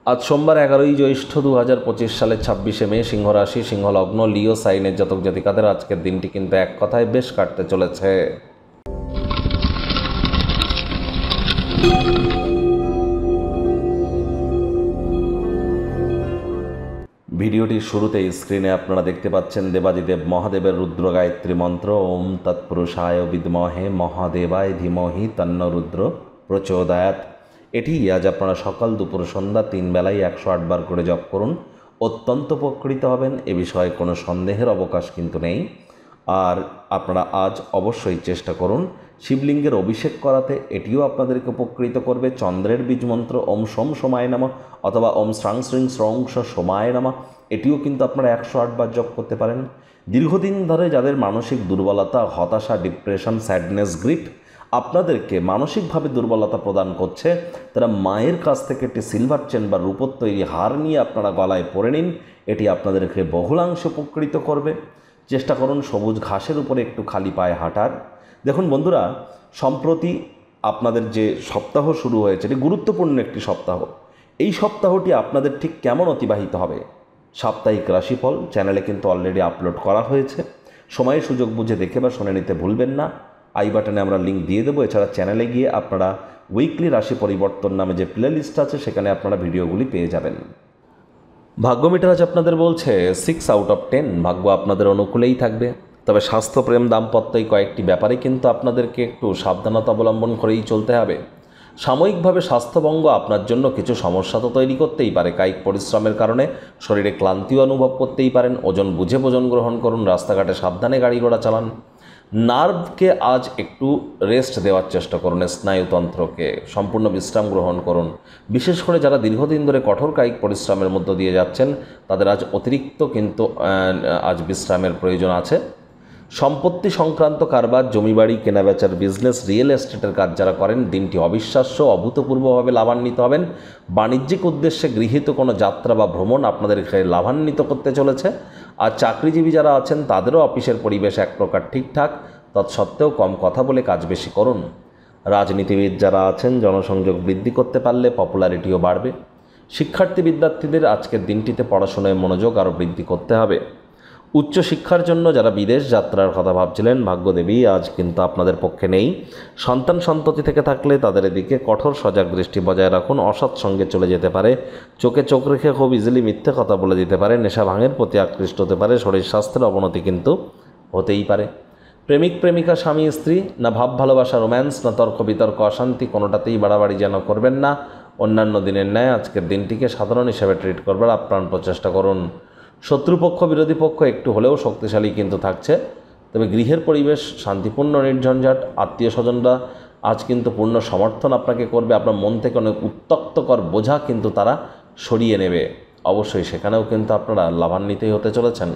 আজ সোমবার 11ই জ্যৈষ্ঠ 2025 সালের 26শে মে, সিংহ রাশি, সিংহ লগ্ন, লিও সাইনের জাতক জাতিকাদের আজকের দিনটি কিন্তু এক কথায় বেশ কাটতে চলেছে। ভিডিওটির শুরুতেই স্ক্রিনে আপনারা দেখতে পাচ্ছেন দেবাদিদেব মহাদেবের রুদ্র গায়ত্রী মন্ত্র, ওম তৎপুরুষায় বিদ্মহে মহাদেবায় ধীমহি তন্ন রুদ্র প্রচোদয়াৎ। এটি আজ আপনারা সকাল দুপুর সন্ধ্যা 3 বেলায় 108 বার করে জপ করুন, অত্যন্ত উপকৃত হবেন, এ বিষয়ে কোনো সন্দেহের অবকাশ কিন্তু নেই। আর আপনারা আজ অবশ্যই চেষ্টা করুন শিবলিঙ্গের অভিষেক করাতে, এটিও আপনাদেরকে উপকৃত করবে। চন্দ্রের বীজ মন্ত্র ওম সোম সোমায় নমঃ অথবা ওম শ্রাং শ্রীং শ্রং সোমায় নমঃ, এটিও কিন্তু আপনারা 108 বার জপ করতে পারেন। দীর্ঘদিন ধরে যাদের মানসিক দুর্বলতা, হতাশা, ডিপ্রেশন, স্যাডনেস, গ্রিপ আপনাদেরকে মানসিকভাবে দুর্বলতা প্রদান করছে, তারা মায়ের কাছ থেকে একটি সিলভার চেন বা রূপোর তৈরি হার নিয়ে আপনারা গলায় পরে নিন, এটি আপনাদেরকে বহুলাংশে উপকৃত করবে। চেষ্টা করুন সবুজ ঘাসের উপরে একটু খালি পায়ে হাঁটার। দেখুন বন্ধুরা, সম্প্রতি আপনাদের যে সপ্তাহ শুরু হয়েছে, এটি গুরুত্বপূর্ণ একটি সপ্তাহ। এই সপ্তাহটি আপনাদের ঠিক কেমন অতিবাহিত হবে, সাপ্তাহিক রাশিফল চ্যানেলে কিন্তু অলরেডি আপলোড করা হয়েছে। সময় সুযোগ বুঝে দেখে বা শুনে নিতে ভুলবেন না। আই বাটনে আমরা লিঙ্ক দিয়ে দেবো। এছাড়া চ্যানেলে গিয়ে আপনারা উইকলি রাশি পরিবর্তন নামে যে প্লে লিস্ট আছে সেখানে আপনারা ভিডিওগুলি পেয়ে যাবেন। ভাগ্য মিটার আজ আপনাদের বলছে 6 আউট অফ 10, ভাগ্য আপনাদের অনুকূলেই থাকবে। তবে স্বাস্থ্য, প্রেম, দাম্পত্য এই কয়েকটি ব্যাপারে কিন্তু আপনাদেরকে একটু সাবধানতা অবলম্বন করেই চলতে হবে। সাময়িকভাবে স্বাস্থ্যভঙ্গ আপনার জন্য কিছু সমস্যা তো তৈরি করতেই পারে। কায়িক পরিশ্রমের কারণে শরীরে ক্লান্তিও অনুভব করতেই পারেন। ওজন বুঝে ভোজন গ্রহণ করুন, রাস্তাঘাটে সাবধানে গাড়ি ঘোড়া চালান। নার্ভকে আজ একটু রেস্ট দেওয়ার চেষ্টা করুন, স্নায়ুতন্ত্রকে সম্পূর্ণ বিশ্রাম গ্রহণ করুন। বিশেষ করে যারা দীর্ঘদিন ধরে কঠোর কায়িক পরিশ্রমের মধ্য দিয়ে যাচ্ছেন, তাদের আজ অতিরিক্ত কিন্তু আজ বিশ্রামের প্রয়োজন আছে। সম্পত্তি সংক্রান্ত কারবার, জমিবাড়ি কেনাবেচার, বিজনেস, রিয়েল এস্টেটের কাজ যারা করেন, দিনটি অবিশ্বাস্য অভূতপূর্বভাবে লাভান্বিত হবেন। বাণিজ্যিক উদ্দেশ্যে গৃহীত কোনো যাত্রা বা ভ্রমণ আপনাদেরকে লাভান্বিত করতে চলেছে। আর চাকরিজীবী যারা আছেন তাদেরও অফিসের পরিবেশ এক প্রকার ঠিকঠাক, তৎসত্ত্বেও কম কথা বলে কাজ বেশি করুন। রাজনীতিবিদ যারা আছেন জনসংযোগ বৃদ্ধি করতে পারলে পপুলারিটিও বাড়বে। শিক্ষার্থী বিদ্যার্থীদের আজকের দিনটিতে পড়াশোনায় মনোযোগ আরও বৃদ্ধি করতে হবে। উচ্চশিক্ষার জন্য যারা বিদেশ যাত্রার কথা ভাবছিলেন, ভাগ্যদেবী আজ কিন্তু আপনাদের পক্ষে নেই। সন্তান সন্ততি থেকে থাকলে তাদের এদিকে কঠোর সজাগ দৃষ্টি বজায় রাখুন। অসৎ সঙ্গে চলে যেতে পারে, চোখে চোখ রেখে খুব ইজিলি মিথ্যে কথা বলে দিতে পারে, নেশা ভাঙের প্রতি আকৃষ্ট হতে পারে, শরীর স্বাস্থ্যের অবনতি কিন্তু হতেই পারে। প্রেমিক প্রেমিকা, স্বামী স্ত্রী, না ভাব ভালোবাসা রোম্যান্স, না তর্ক বিতর্ক অশান্তি, কোনোটাতেই বাড়াবাড়ি যেন করবেন না। অন্যান্য দিনের ন্যায় আজকের দিনটিকে সাধারণ হিসেবে ট্রিট করবার আপ্রাণ প্রচেষ্টা করুন। শত্রুপক্ষ বিরোধী পক্ষ একটু হলেও শক্তিশালী কিন্তু থাকছে। তবে গৃহের পরিবেশ শান্তিপূর্ণ, নির্ঝঞ্ঝাট। আত্মীয় স্বজনরা আজ কিন্তু পূর্ণ সমর্থন আপনাকে করবে। আপনার মন থেকে অনেক উত্তক্তকর বোঝা কিন্তু তারা সরিয়ে নেবে। অবশ্যই সেখানেও কিন্তু আপনারা লাভান্বিতই হতে চলেছেন।